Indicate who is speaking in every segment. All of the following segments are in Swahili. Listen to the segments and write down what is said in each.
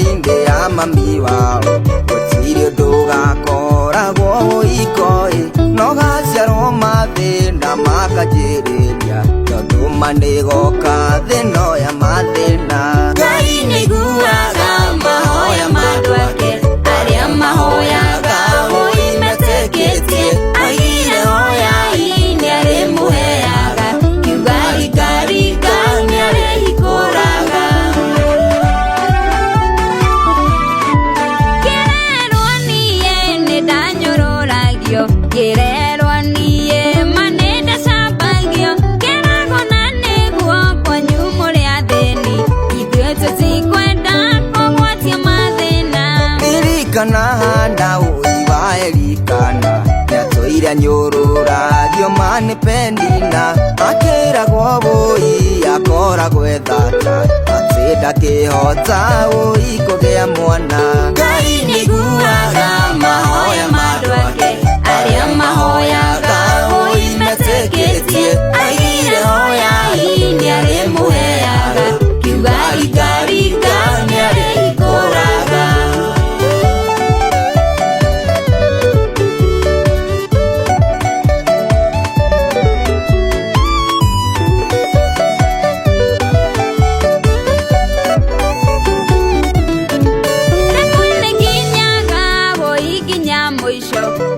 Speaker 1: nyũmba-inĩ ya mami wao gũtirĩ ũndũ gakoragwo ũikoĩ no gaciarwo mathĩna makanjĩrĩria tondũ manĩgoka thĩno ya mathĩna.
Speaker 2: Ngai nĩiguaga mahoya ma andũ ake arĩa mahoyaga ũi metĩkĩtie aigire hoyai nĩarĩmũheaga kiuga ringaringa nĩarĩhingũraga. Ngĩrerwo niĩ nĩndanyũrũragio ngĩrerwo niĩ ma nĩndacambagio ngĩragwo na nĩguo kwanyu mũrĩ athĩni ithuĩ tũtikwenda kũgwatia mathĩna.
Speaker 1: Ririkana handa ũi wa Elikana nĩatũire anyũrũragio manĩpendina akĩragwo ũi akoragwo ethata atĩ ndakĩhota ũi kũgĩa mwana.
Speaker 2: Ngai nĩiguaga mahoya ma andũ ake arĩa mahoyaga ũi metĩkĩtie aigire hoyai nĩarĩmũheaga kiuga ringaringa nĩarĩhingũraga.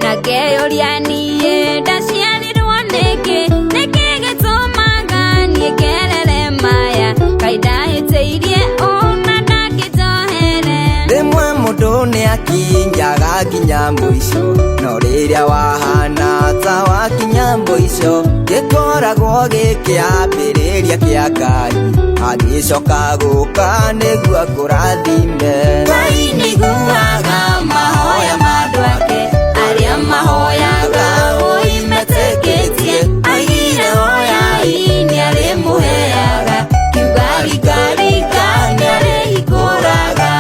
Speaker 2: Nakeyũria niĩ ndaciarirwo nĩkĩ nĩkĩ gĩtũmaga niĩ ngerere maya Ngai ndahĩtĩirie ũna ndangĩnjohere.
Speaker 1: Rĩmwe mũndũ nĩakinyaga nginya mũico no rĩrĩa wahana ta wakinya mũico gĩkoragwo gĩkĩambĩrĩria kĩa Ngai agĩcoka gũka nĩguo akũrathime.
Speaker 2: Ngai nĩiguaga mahoya ma andũ ake arĩa mahoyaga ũi metĩkĩtie aigire hoyai nĩarĩmũheaga kiuga ringaringa nĩarĩhingũraga.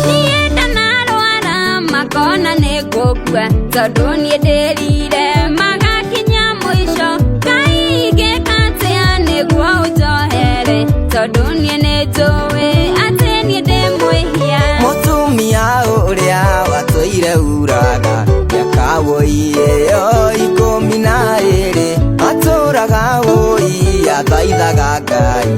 Speaker 2: Niĩ ndanarwara makona nĩngũkua tondũ niĩ ndĩrire magakinya mũico Ngai ngĩka atĩa nĩguo ũnjohere tondũ niĩ nĩnjũĩ atĩ niĩ ndĩ mwĩhia.
Speaker 1: Mũtumia ũrĩa watũire uraga mĩaka ũi ĩyo 12 atũraga ũi athaithaga Ngai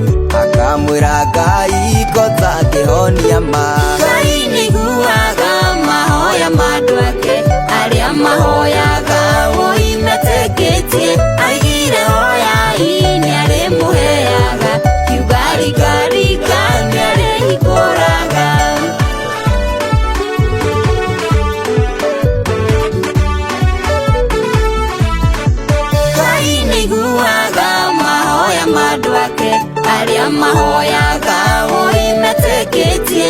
Speaker 1: akamwĩra Ngai ngota ngĩhonia ma.
Speaker 2: Ngai nĩiguaga mahoya ma andũ ake arĩa mahoyaga ũi metĩkĩtie aigire hoyai nĩarĩmũheaga kiuga ringaringa nĩarĩhingũraga. Ngai nĩiguaga mahoya ma andũ ake arĩa mahoyaga ũi metĩkĩtie